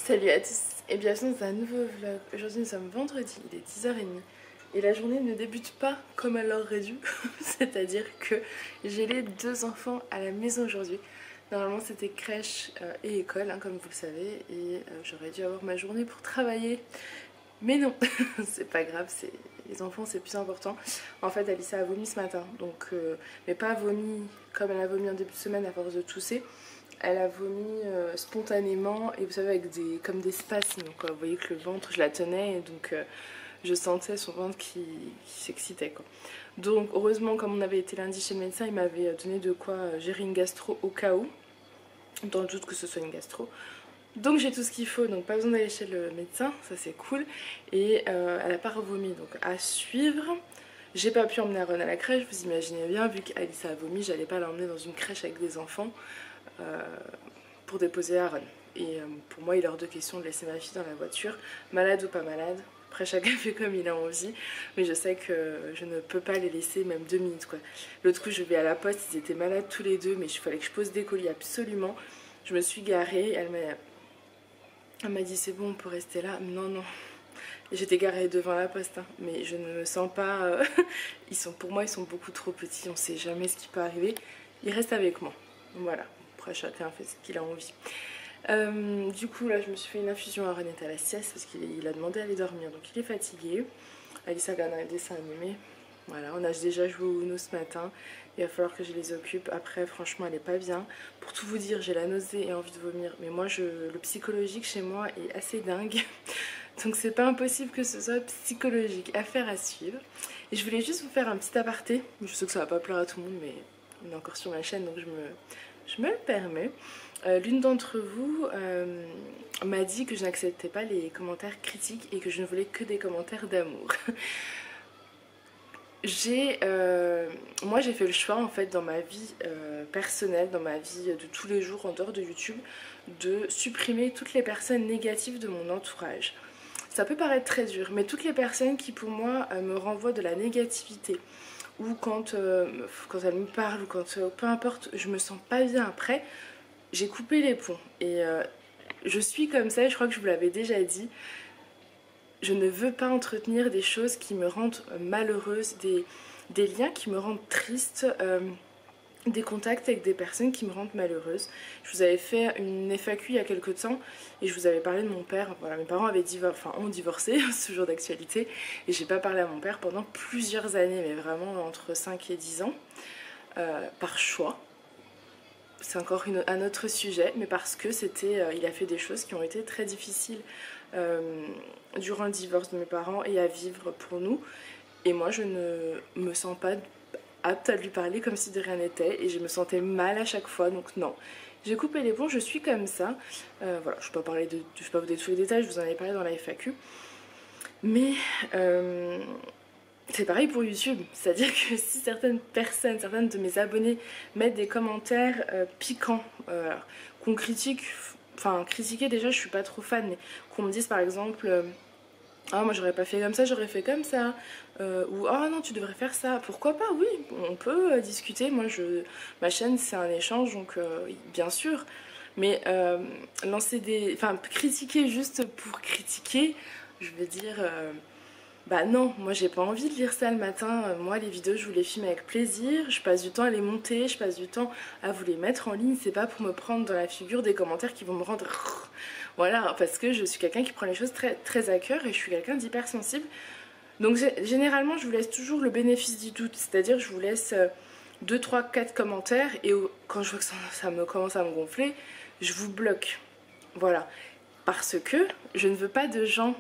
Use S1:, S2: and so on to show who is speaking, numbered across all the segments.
S1: Salut à tous et bienvenue dans un nouveau vlog. Aujourd'hui nous sommes vendredi, il est 10h30 et la journée ne débute pas comme elle aurait dû. C'est-à-dire que j'ai les deux enfants à la maison aujourd'hui. Normalement c'était crèche et école comme vous le savez et j'aurais dû avoir ma journée pour travailler. Mais non, c'est pas grave, les enfants c'est plus important. En fait Alissa a vomi ce matin, donc, mais pas vomi comme elle a vomi en début de semaine à force de tousser. Elle a vomi spontanément et vous savez avec comme des spasmes, quoi. Vous voyez que le ventre je la tenais et donc je sentais son ventre qui s'excitait, quoi. Donc heureusement comme on avait été lundi chez le médecin, il m'avait donné de quoi gérer une gastro au cas où, dans le doute que ce soit une gastro. Donc j'ai tout ce qu'il faut, donc pas besoin d'aller chez le médecin, ça c'est cool. Et elle a pas revomi, donc à suivre. J'ai pas pu emmener Aaron à la crèche, vous imaginez bien, vu qu'Alissa a vomi, j'allais pas l'emmener dans une crèche avec des enfants pour déposer Aaron. Et pour moi il est hors de question de laisser ma fille dans la voiture, malade ou pas malade. Après chacun fait comme il a envie, mais je sais que je ne peux pas les laisser même 2 minutes, quoi. L'autre coup je vais à la poste, ils étaient malades tous les deux, mais il fallait que je pose des colis absolument. Je me suis garée, elle m'a dit c'est bon on peut rester là. Non. J'étais garée devant la poste, hein, mais je ne me sens pas... pour moi ils sont beaucoup trop petits, on sait jamais ce qui peut arriver. Ils restent avec moi, voilà. Après chacun fait ce qu'il a envie. Du coup là je me suis fait une infusion à René à la sieste parce qu'il a demandé à aller dormir, donc il est fatigué. Alice a regardé un dessin animé. Voilà, on a déjà joué au Uno ce matin. Il va falloir que je les occupe. Après, franchement, elle est pas bien. Pour tout vous dire, j'ai la nausée et envie de vomir. Mais moi, le psychologique chez moi est assez dingue. Donc c'est pas impossible que ce soit psychologique. Affaire à suivre. Et je voulais juste vous faire un petit aparté. Je sais que ça va pas plaire à tout le monde, mais on est encore sur ma chaîne, donc je me le permets. L'une d'entre vous m'a dit que je n'acceptais pas les commentaires critiques et que je ne voulais que des commentaires d'amour. Moi j'ai fait le choix en fait dans ma vie personnelle, dans ma vie de tous les jours en dehors de YouTube, de supprimer toutes les personnes négatives de mon entourage. Ça peut paraître très dur, mais toutes les personnes qui pour moi me renvoient de la négativité, ou quand elles me parlent, ou quand peu importe, je me sens pas bien après, j'ai coupé les ponts. Et je suis comme ça, je crois que je vous l'avais déjà dit. Je ne veux pas entretenir des choses qui me rendent malheureuse, des liens qui me rendent triste, des contacts avec des personnes qui me rendent malheureuse. Je vous avais fait une FAQ il y a quelques temps et je vous avais parlé de mon père. Voilà, mes parents ont divorcé, ce jour d'actualité, et j'ai pas parlé à mon père pendant plusieurs années, mais vraiment entre 5 et 10 ans, par choix. C'est encore un autre sujet, mais parce que il a fait des choses qui ont été très difficiles durant le divorce de mes parents et à vivre pour nous. Et moi, je ne me sens pas apte à lui parler comme si de rien n'était, et je me sentais mal à chaque fois, donc non. J'ai coupé les ponts, je suis comme ça. Voilà, je ne vais pas vous donner tous les détails, je vous en avais parlé dans la FAQ. Mais c'est pareil pour YouTube, c'est-à-dire que si certaines personnes, certains de mes abonnés mettent des commentaires piquants, qu'on critique, enfin critiquer déjà je suis pas trop fan, mais qu'on me dise par exemple ah moi j'aurais pas fait comme ça, j'aurais fait comme ça, ou ah non tu devrais faire ça, pourquoi pas, oui on peut discuter, ma chaîne c'est un échange, donc bien sûr, mais critiquer juste pour critiquer, je veux dire bah non, moi j'ai pas envie de lire ça le matin. Moi les vidéos je vous les filme avec plaisir, je passe du temps à les monter, je passe du temps à vous les mettre en ligne. C'est pas pour me prendre dans la figure des commentaires qui vont me rendre... Voilà, parce que je suis quelqu'un qui prend les choses très, très à cœur et je suis quelqu'un d'hypersensible. Donc généralement je vous laisse toujours le bénéfice du doute, c'est-à-dire je vous laisse 2, 3, 4 commentaires et quand je vois que ça me commence à me gonfler, je vous bloque. Voilà. Parce que je ne veux pas de gens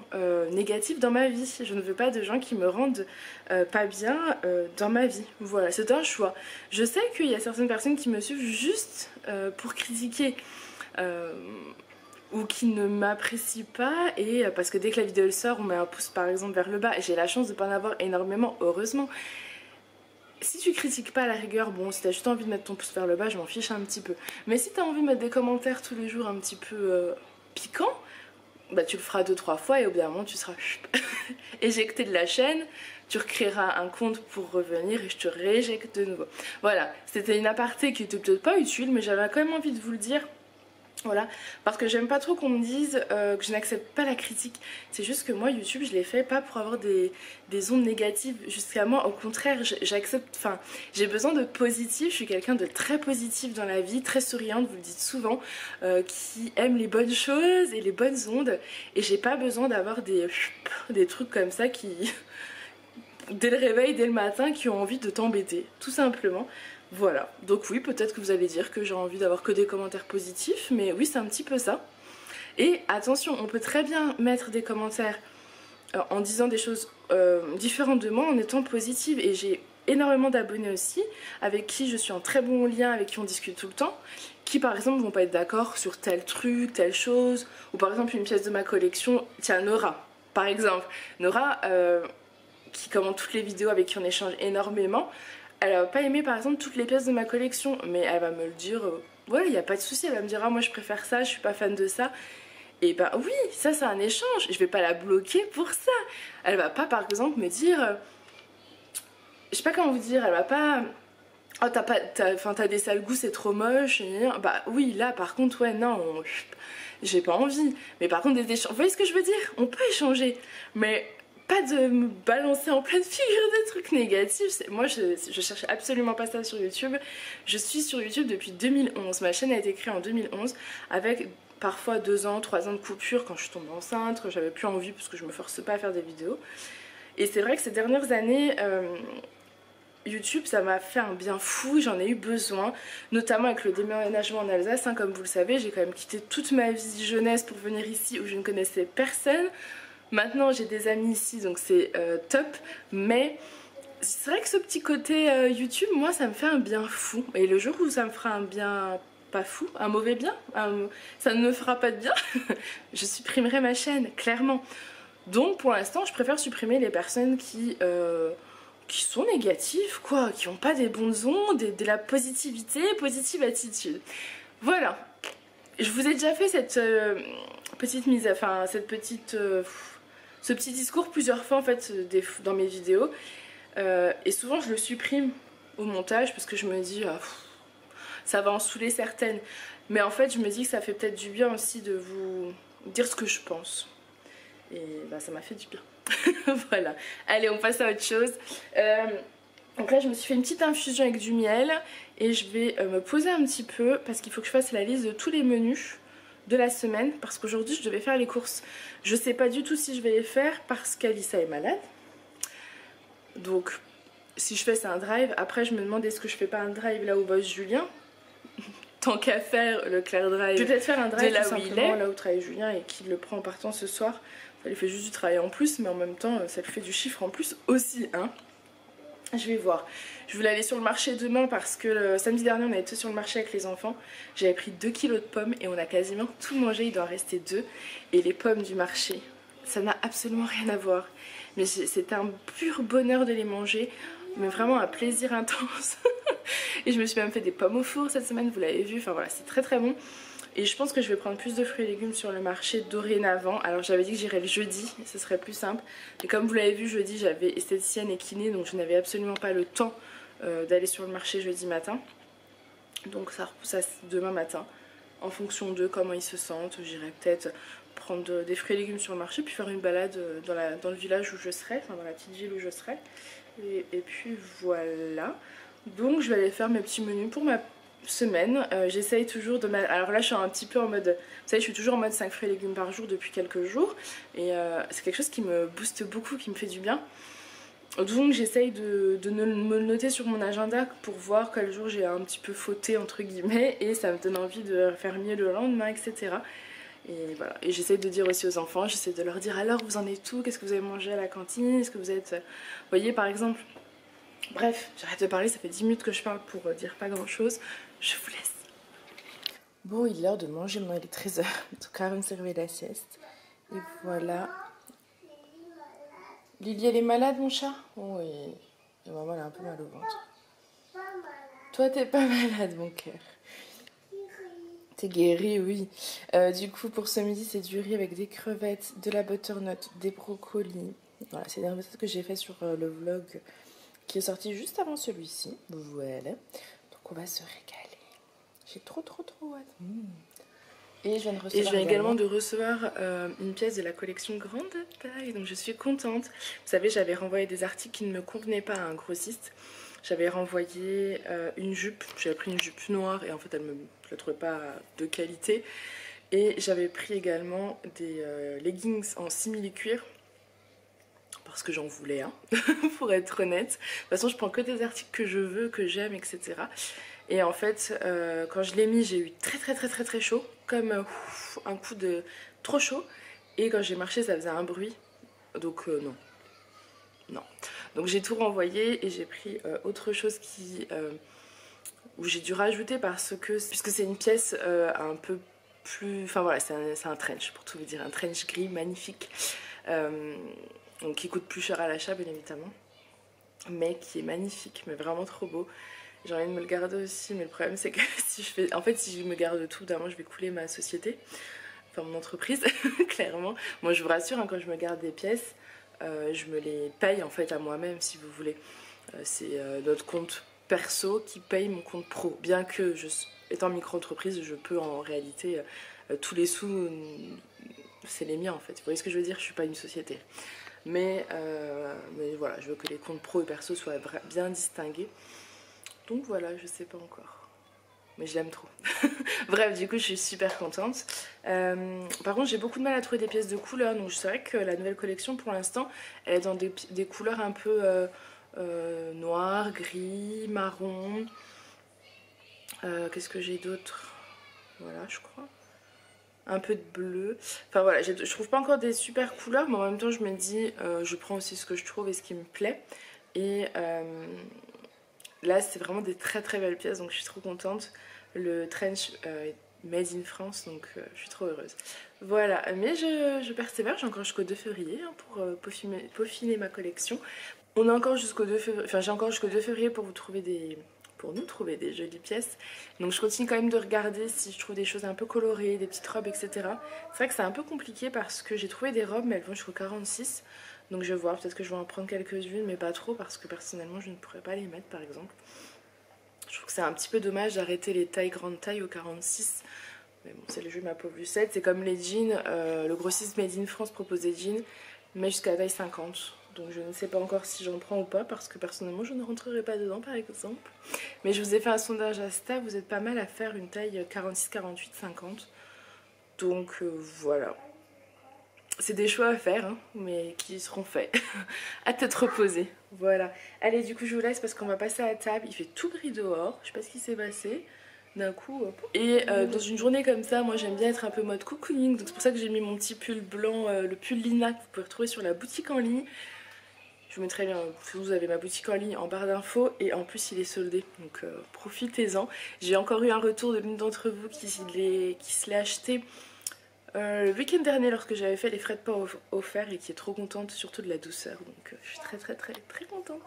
S1: négatifs dans ma vie. Je ne veux pas de gens qui me rendent pas bien dans ma vie. Voilà, c'est un choix. Je sais qu'il y a certaines personnes qui me suivent juste pour critiquer ou qui ne m'apprécient pas. Et parce que dès que la vidéo sort, on met un pouce par exemple vers le bas. J'ai la chance de ne pas en avoir énormément, heureusement. Si tu critiques pas à la rigueur, bon, si t'as juste envie de mettre ton pouce vers le bas, je m'en fiche un petit peu. Mais si t'as envie de mettre des commentaires tous les jours un petit peu... piquant, bah tu le feras 2-3 fois et au bout d'un moment tu seras éjecté de la chaîne, tu recréeras un compte pour revenir et je te rééjecte de nouveau. Voilà, c'était une aparté qui était peut-être pas utile, mais j'avais quand même envie de vous le dire Voilà, parce que j'aime pas trop qu'on me dise que je n'accepte pas la critique. C'est juste que moi, YouTube, je l'ai fait pas pour avoir des ondes négatives. Jusqu'à moi, au contraire, j'accepte, enfin, j'ai besoin de positif. Je suis quelqu'un de très positif dans la vie, très souriante, vous le dites souvent, qui aime les bonnes choses et les bonnes ondes. Et j'ai pas besoin d'avoir des trucs comme ça qui, dès le réveil, dès le matin, qui ont envie de t'embêter, tout simplement. Voilà, donc oui, peut-être que vous allez dire que j'ai envie d'avoir que des commentaires positifs, mais oui, c'est un petit peu ça. Et attention, on peut très bien mettre des commentaires en disant des choses différentes de moi, en étant positive. Et j'ai énormément d'abonnés aussi, avec qui je suis en très bon lien, avec qui on discute tout le temps, qui par exemple vont pas être d'accord sur tel truc, telle chose, ou par exemple une pièce de ma collection, tiens, Nora, par exemple. Nora, qui commente toutes les vidéos, avec qui on échange énormément, elle va pas aimer par exemple toutes les pièces de ma collection, mais elle va me le dire, voilà, il n'y a pas de souci, elle va me dire, ah, moi je préfère ça, je suis pas fan de ça. Et ben oui, ça c'est un échange, je vais pas la bloquer pour ça. Elle va pas par exemple me dire, je sais pas comment vous dire, elle va pas, oh t'as des sales goûts, c'est trop moche. Bah oui, là par contre, ouais, non, j'ai pas envie. Mais par contre, des échanges, vous voyez ce que je veux dire? On peut échanger, mais pas de me balancer en pleine figure des trucs négatifs. Moi je cherche absolument pas ça sur YouTube. Je suis sur YouTube depuis 2011. Ma chaîne a été créée en 2011 avec parfois 2 ans, 3 ans de coupure quand je suis tombée enceinte, quand j'avais plus envie parce que je me force pas à faire des vidéos. Et c'est vrai que ces dernières années, YouTube ça m'a fait un bien fou, j'en ai eu besoin, notamment avec le déménagement en Alsace, hein, comme vous le savez, j'ai quand même quitté toute ma vie jeunesse pour venir ici où je ne connaissais personne. Maintenant j'ai des amis ici donc c'est top, mais c'est vrai que ce petit côté YouTube, moi ça me fait un bien fou. Et le jour où ça me fera un bien pas fou, un mauvais bien, ça ne me fera pas de bien, je supprimerai ma chaîne, clairement. Donc pour l'instant je préfère supprimer les personnes qui sont négatives, quoi, qui n'ont pas des bonnes ondes, de la positivité, positive attitude. Voilà. Je vous ai déjà fait cette petite mise, enfin cette petite... ce petit discours plusieurs fois en fait dans mes vidéos et souvent je le supprime au montage parce que je me dis ça va en saouler certaines, mais en fait je me dis que ça fait peut-être du bien aussi de vous dire ce que je pense et bah ça m'a fait du bien. Voilà, allez on passe à autre chose. Donc là je me suis fait une petite infusion avec du miel et je vais me poser un petit peu parce qu'il faut que je fasse la liste de tous les menus de la semaine parce qu'aujourd'hui je devais faire les courses. Je sais pas du tout si je vais les faire parce qu'Alissa est malade. Donc si je fais c'est un drive. Après je me demande est-ce que je fais pas un drive là où bosse Julien. Tant qu'à faire le Claire Drive. Je vais peut-être faire un drive là où il est, là où travaille Julien et qu'il le prend en partant ce soir. Ça lui fait juste du travail en plus mais en même temps ça lui fait du chiffre en plus aussi hein. Je vais voir. Je voulais aller sur le marché demain parce que le samedi dernier on a été sur le marché avec les enfants. J'avais pris 2 kilos de pommes et on a quasiment tout mangé, il doit en rester 2. Et les pommes du marché, ça n'a absolument rien à voir. Mais c'est un pur bonheur de les manger, mais vraiment un plaisir intense. Et je me suis même fait des pommes au four cette semaine, vous l'avez vu, enfin voilà, c'est très très bon. Et je pense que je vais prendre plus de fruits et légumes sur le marché dorénavant. Alors j'avais dit que j'irais le jeudi, ce serait plus simple. Mais comme vous l'avez vu, jeudi j'avais esthéticienne et kiné, donc je n'avais absolument pas le temps d'aller sur le marché jeudi matin. Donc ça repousse à demain matin. En fonction de comment ils se sentent, j'irai peut-être prendre des fruits et légumes sur le marché, puis faire une balade dans le village où je serai, enfin dans la petite ville où je serai. Et puis voilà. Donc je vais aller faire mes petits menus pour ma semaine. J'essaye toujours de mettre... Alors là je suis un petit peu en mode... Vous savez je suis toujours en mode 5 fruits et légumes par jour depuis quelques jours. Et c'est quelque chose qui me booste beaucoup, qui me fait du bien. Donc j'essaye de me le noter sur mon agenda pour voir quel jour j'ai un petit peu fauté entre guillemets. Et ça me donne envie de faire mieux le lendemain, etc. Et voilà, et j'essaie de dire aussi aux enfants, j'essaie de leur dire alors vous en êtes où, qu'est-ce que vous avez mangé à la cantine, est-ce que vous êtes... Vous voyez par exemple... Bref, j'arrête de parler, ça fait 10 minutes que je parle pour dire pas grand chose. Je vous laisse. Bon, il est l'heure de manger, maintenant il est 13h. Donc Karen s'est réveillée la sieste. Et voilà. Lily, elle est malade mon chat? Oui. Et maman elle a un peu mal au ventre. Toi t'es pas malade mon cœur. T'es guérie, oui. Du coup pour ce midi c'est du riz avec des crevettes, de la butternut, des brocolis. Voilà, c'est des recettes que j'ai fait sur le vlog qui est sorti juste avant celui-ci. Voilà. Donc on va se régaler. J'ai trop hâte.
S2: Et je
S1: viens également de recevoir une pièce de la collection grande taille, donc je suis contente. Vous savez, j'avais renvoyé des articles qui ne me convenaient pas à un grossiste. J'avais renvoyé une jupe, j'avais pris une jupe noire et en fait je la trouvais pas de qualité. Et j'avais pris également des leggings en simili-cuir parce que j'en voulais un, pour être honnête. De toute façon, je prends que des articles que je veux, que j'aime, etc. Et en fait, quand je l'ai mis, j'ai eu très chaud, comme un coup de trop chaud. Et quand j'ai marché, ça faisait un bruit. Donc non. Non. Donc j'ai tout renvoyé et j'ai pris autre chose où j'ai dû rajouter puisque c'est une pièce un peu plus... Enfin voilà, c'est un trench, pour tout vous dire. Un trench gris magnifique. Donc qui coûte plus cher à l'achat, bien évidemment. Mais qui est magnifique, mais vraiment trop beau. J'ai envie de me le garder aussi, mais le problème c'est que si je me garde tout, d'un moment je vais couler ma société, enfin mon entreprise, clairement. Moi je vous rassure, hein, quand je me garde des pièces, je me les paye en fait à moi-même, si vous voulez. C'est notre compte perso qui paye mon compte pro. Bien que étant micro-entreprise, je peux en réalité, tous les sous, c'est les miens en fait. Vous voyez ce que je veux dire? Je suis pas une société. Mais voilà, je veux que les comptes pro et perso soient bien distingués. Donc voilà, je sais pas encore. Mais je l'aime trop. Bref, du coup, je suis super contente. Par contre, j'ai beaucoup de mal à trouver des pièces de couleur. Donc c'est vrai que la nouvelle collection, pour l'instant, elle est dans des couleurs un peu noir, gris, marron. Qu'est-ce que j'ai d'autre? Voilà, je crois. Un peu de bleu. Enfin voilà, je trouve pas encore des super couleurs, mais en même temps, je me dis, je prends aussi ce que je trouve et ce qui me plaît. Et... là, c'est vraiment des très belles pièces, donc je suis trop contente. Le trench made in France, donc je suis trop heureuse. Voilà, mais je persévère, j'ai encore jusqu'au 2 février hein, pour peaufiner ma collection. On a encore jusqu'au 2 février, enfin j'ai encore jusqu'au 2 février pour nous trouver des jolies pièces. Donc je continue quand même de regarder si je trouve des choses un peu colorées, des petites robes, etc. C'est vrai que c'est un peu compliqué parce que j'ai trouvé des robes, mais elles vont jusqu'au 46. Donc je vais voir, peut-être que je vais en prendre quelques-unes, mais pas trop parce que personnellement je ne pourrais pas les mettre par exemple. Je trouve que c'est un petit peu dommage d'arrêter les tailles grande taille au 46. Mais bon, c'est le jeu de ma pauvre Lucette. C'est comme les jeans, le grossiste Made in France propose des jeans, mais jusqu'à la taille 50. Donc je ne sais pas encore si j'en prends ou pas parce que personnellement je ne rentrerai pas dedans par exemple. Mais je vous ai fait un sondage à Insta, vous êtes pas mal à faire une taille 46, 48, 50. Donc voilà. C'est des choix à faire, hein, mais qui seront faits. À tête reposée. Voilà. Allez, du coup, je vous laisse parce qu'on va passer à la table. Il fait tout gris dehors. Je sais pas ce qui s'est passé. D'un coup, hop. Et dans une journée comme ça, moi j'aime bien être un peu mode cocooning. Donc c'est pour ça que j'ai mis mon petit pull blanc, le pull Lina que vous pouvez retrouver sur la boutique en ligne. Je vous mettrai bien, vous avez ma boutique en ligne en barre d'infos. Et en plus, il est soldé. Donc profitez-en. J'ai encore eu un retour de l'une d'entre vous qui se l'est acheté le week-end dernier lorsque j'avais fait les frais de port offerts et qui est trop contente, surtout de la douceur. Donc je suis très contente.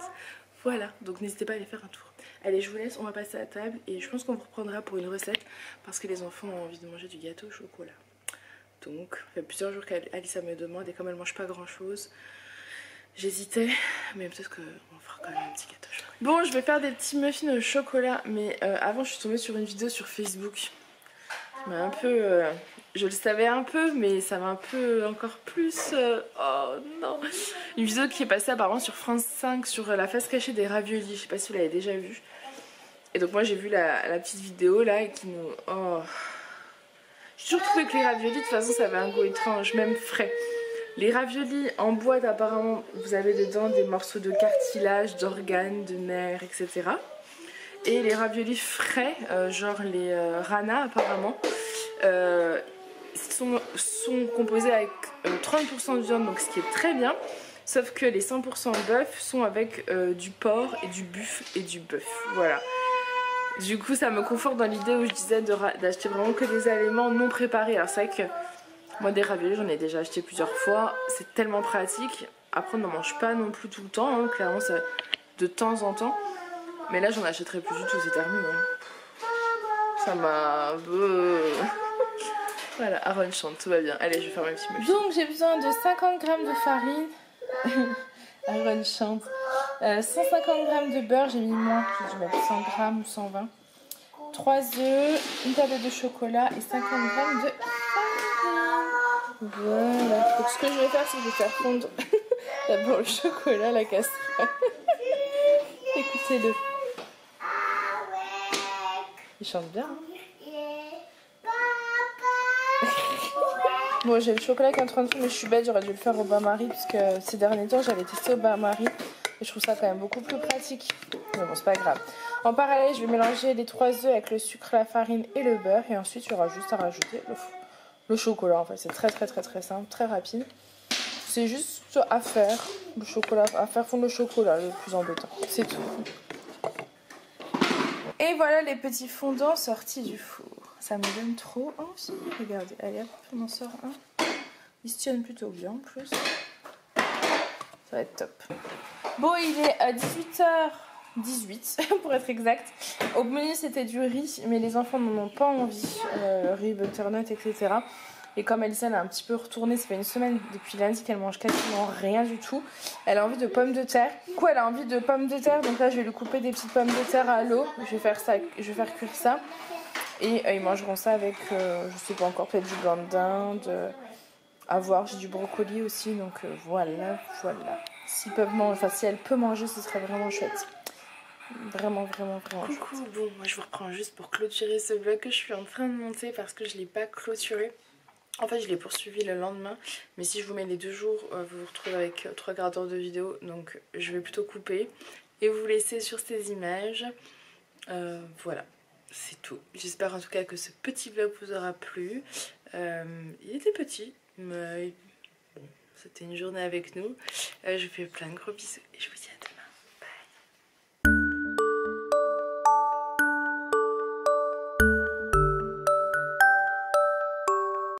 S1: Voilà, donc n'hésitez pas à aller faire un tour. Allez, je vous laisse, on va passer à la table et je pense qu'on vous reprendra pour une recette parce que les enfants ont envie de manger du gâteau au chocolat. Donc, ça fait plusieurs jours qu'Alissa me demande et comme elle mange pas grand chose, j'hésitais, mais peut-être qu'on fera quand même un petit gâteau au chocolat. Bon, je vais faire des petits muffins au chocolat, mais avant je suis tombée sur une vidéo sur Facebook. Ça m'a un peu... je le savais un peu, mais ça m'a un peu encore plus... oh non. Une vidéo qui est passée apparemment sur France 5 sur la face cachée des raviolis. Je sais pas si vous l'avez déjà vu. Et donc moi j'ai vu la petite vidéo là et qui nous... Oh. J'ai toujours trouvé que les raviolis de toute façon ça avait un goût étrange, même frais. Les raviolis en boîte apparemment vous avez dedans des morceaux de cartilage, d'organes, de nerfs, etc. Et les raviolis frais, genre les Rana apparemment, sont composés avec 30% de viande, donc ce qui est très bien. Sauf que les 100% bœuf sont avec du porc et du buff et du bœuf. Voilà. Du coup, ça me conforte dans l'idée où je disais d'acheter vraiment que des aliments non préparés. Alors c'est vrai que moi des raviolis, j'en ai déjà acheté plusieurs fois. C'est tellement pratique. Après, on n'en mange pas non plus tout le temps. Hein. Clairement, ça de temps en temps. Mais là, j'en achèterai plus du tout. C'est terminé. Ça m'a... Voilà, Aaron chante, tout va bien. Allez, je vais faire ma petite muffin. Donc, j'ai besoin de 50 g de farine. Aaron chante. 150 g de beurre, j'ai mis moins. J'ai dû mettre 100 g ou 120. 3 œufs, une tablette de chocolat et 50 grammes de farine. Voilà. Donc ce que je vais faire, c'est que je vais faire fondre d'abord le chocolat, la casserole. Écoutez-le. Il chante bien. Hein. Bon, j'ai le chocolat qui est en train de fondre, mais je suis bête, j'aurais dû le faire au bain-marie parce que ces derniers temps j'avais testé au bain-marie et je trouve ça quand même beaucoup plus pratique. Mais bon, c'est pas grave. En parallèle, je vais mélanger les 3 œufs avec le sucre, la farine et le beurre et ensuite il y aura juste à rajouter le chocolat. En fait, c'est très simple, très rapide. C'est juste à faire le chocolat, à faire fondre le chocolat, le plus embêtant. C'est tout. Et voilà les petits fondants sortis du four. Ça me donne trop envie. Regardez, allez hop, on en sort un. Il se tiennent plutôt bien en plus. Ça va être top. Bon, il est à 18h18 pour être exact. Au menu c'était du riz, mais les enfants n'en ont pas envie. Riz, butternut, etc. Et comme Elsa elle a un petit peu retourné, ça fait une semaine depuis lundi qu'elle mange quasiment rien du tout. Elle a envie de pommes de terre. Du coup, elle a envie de pommes de terre, donc là je vais lui couper des petites pommes de terre à l'eau. Je vais faire cuire ça. Et ils mangeront ça avec, je sais pas encore, peut-être du blanc de dinde. À voir, j'ai du brocoli aussi, donc voilà. Si elle peut manger, ce serait vraiment chouette. Vraiment chouette. Coucou, bon, moi je vous reprends juste pour clôturer ce vlog que je suis en train de monter parce que je ne l'ai pas clôturé. En fait, je l'ai poursuivi le lendemain, mais si je vous mets les 2 jours, vous vous retrouvez avec 3 quarts d'heure de vidéo, donc je vais plutôt couper et vous laisser sur ces images. Voilà, c'est tout. J'espère en tout cas que ce petit vlog vous aura plu. Il était petit, mais bon, c'était une journée avec nous. Je vous fais plein de gros bisous et je vous dis à